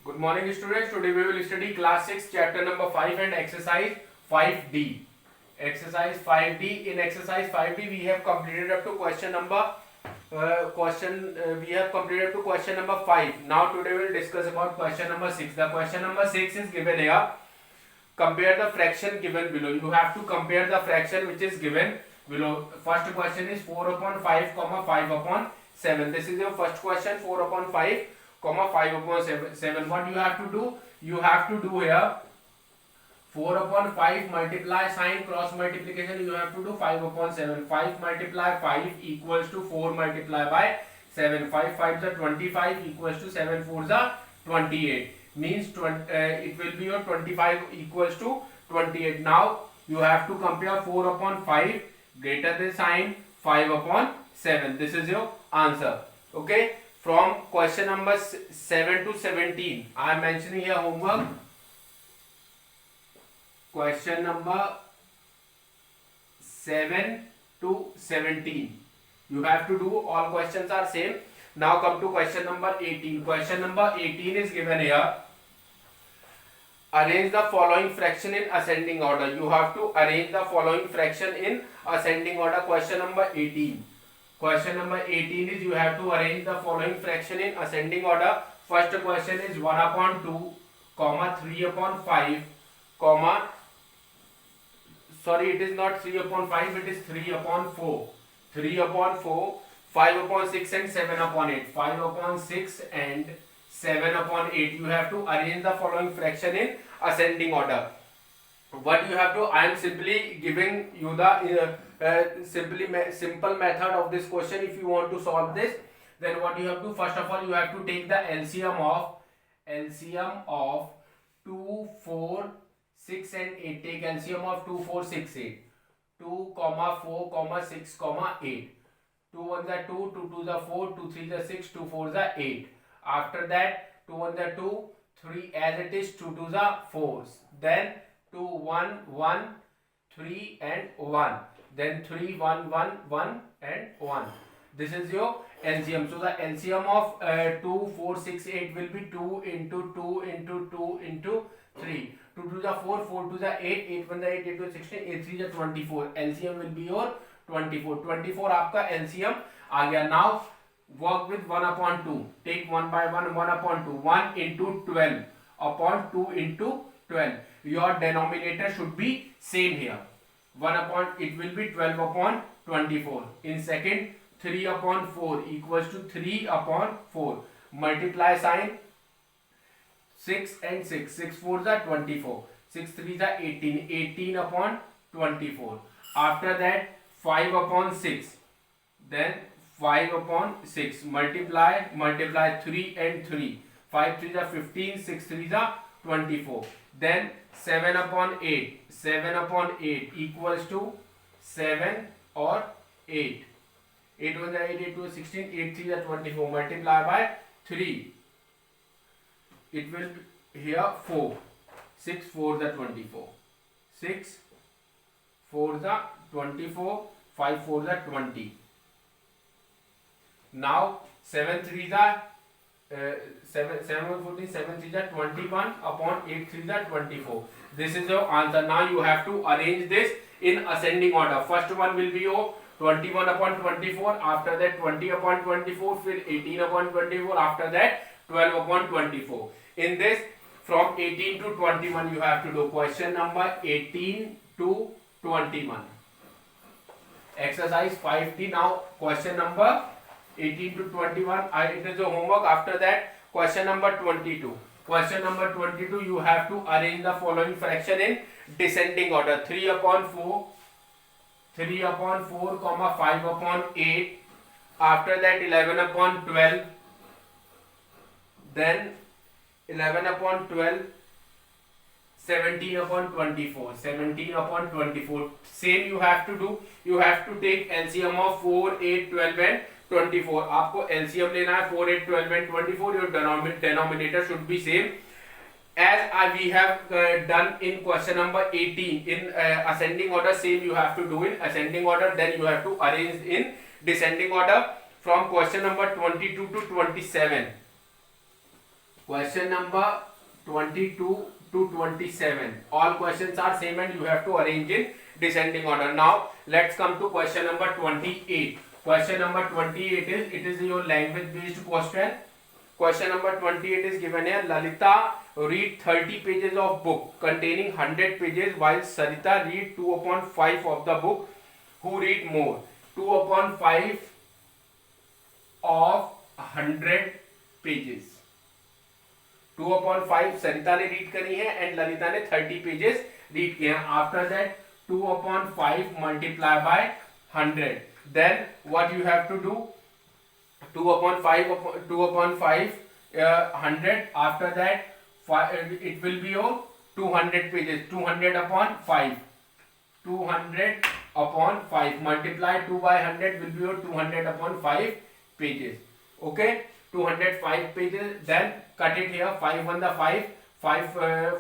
Good morning students. Today we will study class 6 chapter number 5 and exercise 5D. Exercise 5D. In exercise 5D we have completed up to question number 5. Now today we will discuss about question number 6. The question number 6 is given here. Compare the fraction given below. You have to compare the fraction which is given below. First question is 4 upon 5 comma 5 upon 7. This is your first question. 4 upon 5 comma 5 upon 7. What you have to do? You have to do here 4 upon 5 multiply sign cross multiplication. You have to do 5 upon 7. 5 multiply 5 equals to 4 multiply by 7. 5 5 is 25 equals to 7 4 is 28. Means it will be your 25 equals to 28. Now you have to compare 4 upon 5 greater than sign 5 upon 7. This is your answer. Okay. From question number 7 to 17, I am mentioning here homework. Question number 7 to 17. You have to do, all questions are same. Now come to question number 18. Question number 18 is given here. Arrange the following fraction in ascending order. You have to arrange the following fraction in ascending order. Question number 18. Question number 18 is you have to arrange the following fraction in ascending order. First question is 1 upon 2, comma 3 upon 5, comma, sorry, it is not 3 upon 5, it is 3 upon 4. 3 upon 4, 5 upon 6 and 7 upon 8. 5 upon 6 and 7 upon 8. You have to arrange the following fraction in ascending order. What you have to, I am simply giving you the simple method of this question. If you want to solve this, then what you have to, first of all you have to take the LCM of 2 4 6 and 8. Take LCM of 2 4 6 8. 2 comma 4 comma 6 comma 8. 2 1 is 2, 2 2 is 4, 2 3 is 6, 2 4 is 8. After that 2 1 is 2, 3 as it is, 2 2 is 4. Then 2 1 1 3 and 1. Then 3 1 1 1 and 1. This is your LCM. So the LCM of 2 4 6 8 will be 2 into 2 into 2 into 3. 2 2 is 4, 4 2 is 8, 8 1 is 8, 8 2 is 16, 8 3 is 24. LCM will be your 24. 24 आपका LCM आ गया. Now work with 1 upon 2. Take 1 by 1, 1 upon 2. 1 into 12 upon 2 into 12. Your denominator should be same here. 1 upon, it will be 12 upon 24. In second, 3 upon 4 equals to 3 upon 4. Multiply sign 6 and 6. 6 4 is 24. 6 3 is 18. 18 upon 24. After that, 5 upon 6. Then 5 upon 6. Multiply 3 and 3. 5 3 is 15. 6 3 is 24. Then 7 upon 8. 7 upon 8 equals to 7 or 8. 8 1 is 8, 8 2 is 16, 8 3 is 24. Multiply by 3. It will be here 4. 6 4 is 24. 6 4 is 24. 5 4 is 20. Now 7 3 is 7 14, 7 3 is 21 upon 8 3 is 24. This is your answer. Now you have to arrange this in ascending order. First one will be your 21 upon 24. After that 20 upon 24. Then 18 upon 24. After that 12 upon 24. In this, from 18 to 21 you have to do question number 18 to 21. Exercise 5D. Now question number 18 to 21. It is a homework. After that question number 22. Question number 22, you have to arrange the following fraction in descending order. 3 upon 4, 3 upon 4 comma 5 upon 8. After that 11 upon 12. Then 11 upon 12. 17 upon 24. 17 upon 24. Same you have to do. You have to take LCM of 4, 8, 12 and 24. आपको LCM लेना है 4, 8, 12 and 24. Your denominator should be same as we have done in question number 18 in ascending order. Same you have to do in ascending order. Then you have to arrange in descending order from question number 22 to 27. Question number 22 to 27. All questions are same and you have to arrange in descending order. Now let's come to question number 28. Question number 28 is, it is your language based question. Question number 28 is given here. Lalita read 30 pages of book containing 100 pages while Sarita read 2/5 of the book. Who read more? 2/5 of 100 pages. 2/5 सरिता ने read करी है and Lalita ने 30 pages read किए हैं. After that 2/5 multiply by 100. Then what you have to do? 2/5 100. After that it will be your 200 pages. 200/5. 200/5 multiply 2 by 100 will be your 200/5 pages. Okay, 205 pages. Then cut it here. 5 1 the 5, 5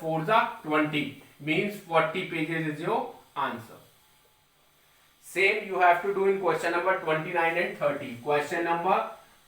4 the 20, means 40 pages is your answer. Same you have to do in question number 29 and 30. Question number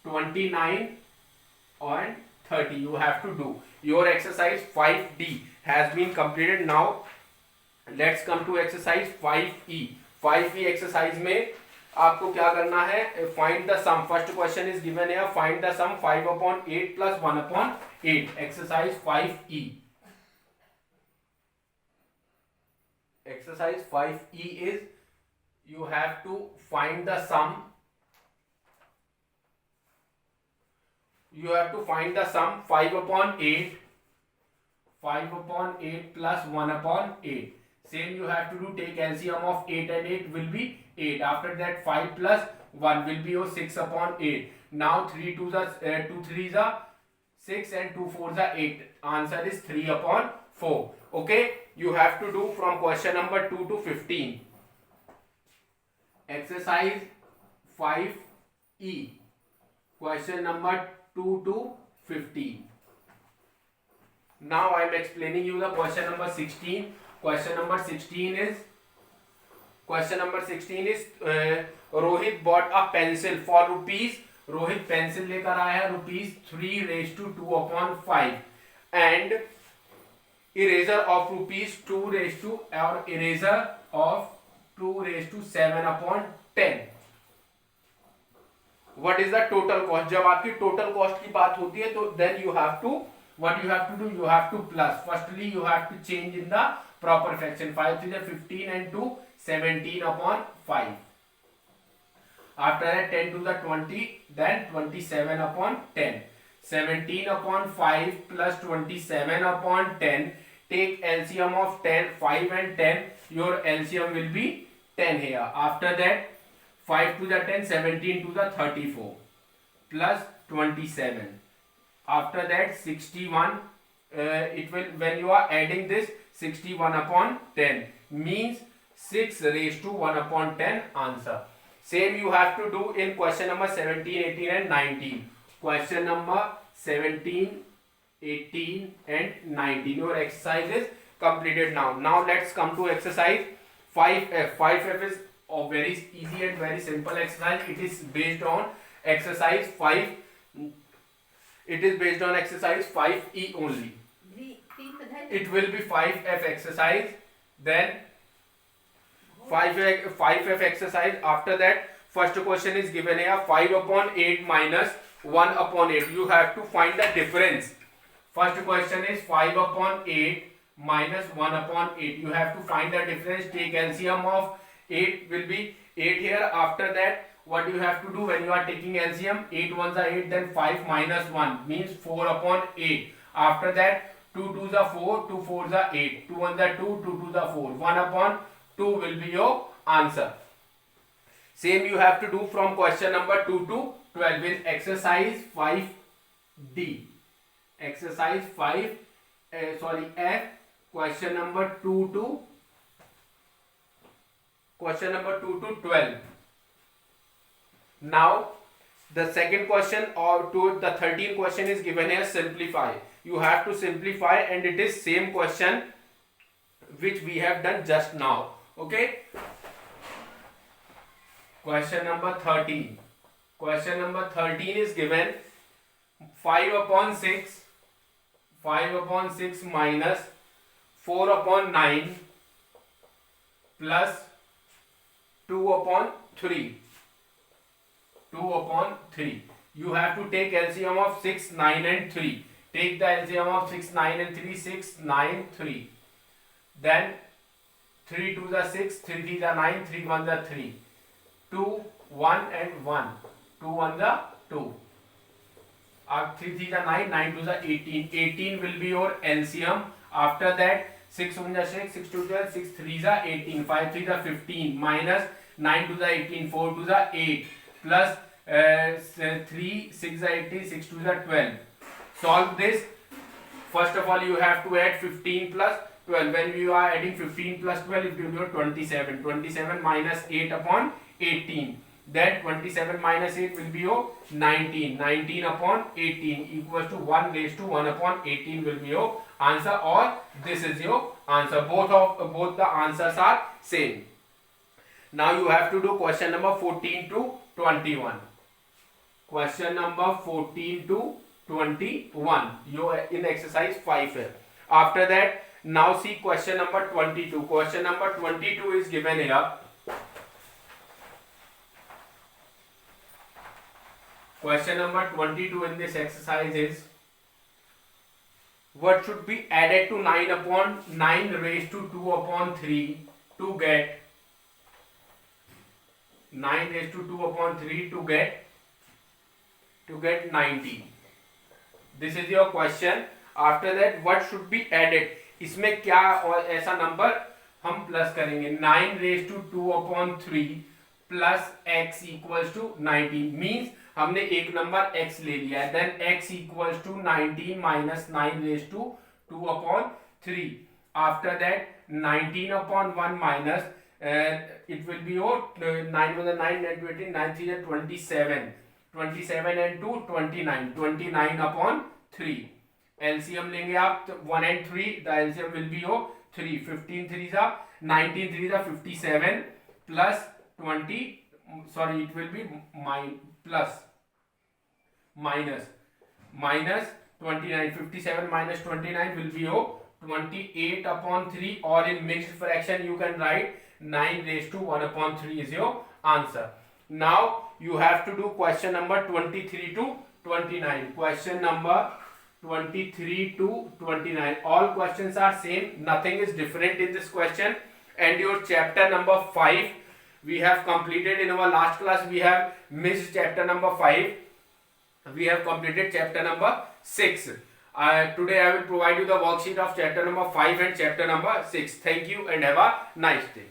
29 and 30 you have to do. Your exercise 5D has been completed. Now let's come to exercise 5E. 5E exercise में आपको क्या करना है? Find the sum. First question is given है, find the sum 5/8 plus 1/8. Exercise 5E. Exercise 5E is you have to find the sum. You have to find the sum 5/8. 5/8 plus 1/8. Same you have to do. Take LCM of 8 and 8 will be 8. After that 5 plus 1 will be your 6/8. Now 3 2 3 6 and 2 4 8. Answer is 3/4. Okay, you have to do from question number 2 to 15. Exercise 5E. Question number 2 to 15. Now I am explaining you the question number 16. Question number 16 is Rohit bought a pencil for rupees. Rohit pencil लेकर आया है rupees 3/2/5 and eraser of rupees 2 और eraser of 2/7/10. What is the total cost? जब आपकी total cost की बात होती है तो then you have to, what you have to do? You have to plus. Firstly you have to change in the proper fraction. 5 3 15 and 2 17/5. After that 10 to the 20, then 27/10. 17/5 plus 27/10. Take LCM of 10, 5 and 10. Your LCM will be 10 here. After that 5 to the 10, 17 to the 34 plus 27. After that 61. It will, when you are adding this, 61/10 means 6/1/10 answer. Same you have to do in question number 17, 18 and 19. Question number 17, 18 and 19. Your exercise is completed now. Now let's come to exercise 5F. 5F is a very easy and very simple exercise. It is based on exercise 5. It is based on exercise 5E only. It will be 5F exercise. Then 5F exercise. After that first question is given here, 5/8 minus 1/8. You have to find the difference. First question is 5/8 minus 1/8. You have to find the difference. Take LCM of 8 will be 8 here. After that what you have to do when you are taking LCM? 8 1s are 8, then 5 minus 1 means 4/8. After that 2 2s are 4, 2 4s are 8, 2 1s are 2, 2 2s are 4. 1/2 will be your answer. Same you have to do from question number 2 to 12 in exercise 5D. Exercise 5, F. Question number 2 to 12. Now the second question or to the 13th question is given here, simplify. You have to simplify and it is same question which we have done just now. Okay, question number 13. Question number 13 is given 5/6 5 upon 6 minus 4 upon 9 plus 2 upon 3. 2 upon 3. You have to take LCM of 6, 9 and 3. Take the LCM of 6, 9 and 3. 6, 9, 3. Then 3 to the 6, 3 to the 9, 3 1 the 3. 2, 1 and 1. 2 1 the 2. 3 to the 9, 9 to the 18. 18 will be your LCM. After that 6 1 the 6, 6 to the 6, 3 the 18. 5 3 the 15 minus 9 to the 18, 4 to the 8 plus 3, 6 the 18, 6 to the 12. Solve this. First of all, you have to add 15 plus 12. When you are adding 15 plus 12, it will be 27. 27 minus 8 upon 18. Then 27 minus 8 will be your 19. 19 upon 18 equals to 1 raised to 1 upon 18 will be your answer, or this is your answer. Both the answers are same. Now you have to do question number 14 to 21. Question number 14 to 21. You are in exercise 5 here. After that, now see question number 22. Question number 22 is given here. Question number 22 in this exercise is, what should be added to 9 upon 9 raised to 2 upon 3 to get 9 raised to 2 upon 3 to get 90. This is your question. After that, what should be added? इसमें क्या और ऐसा number हम plus करेंगे? 9 raised to 2 upon 3 plus x equals to 90 means हमने एक number x ले लिया है. Then x equals to 90 minus 9 raised to 2 upon 3. After that 19 upon 1 minus it will be your 9 1 9 9 20 9 3 27. 27 and 2 29. 29 upon 3. LCM लेंगे आप 1 and 3. The LCM will be your 3. 15 3s are 19 3s are 57 plus 20. Sorry, it will be plus minus 29. 57 minus 29 will be your 28 upon 3, or in mixed fraction you can write 9 raised to 1 upon 3 is your answer. Now you have to do question number 23 to 29. Question number 23 to 29. All questions are same. Nothing is different in this question. And your chapter number 5 we have completed in our last class. We have missed chapter number 5. We have completed chapter number 6. Today I will provide you the worksheet of chapter number 5 and chapter number 6. Thank you and have a nice day.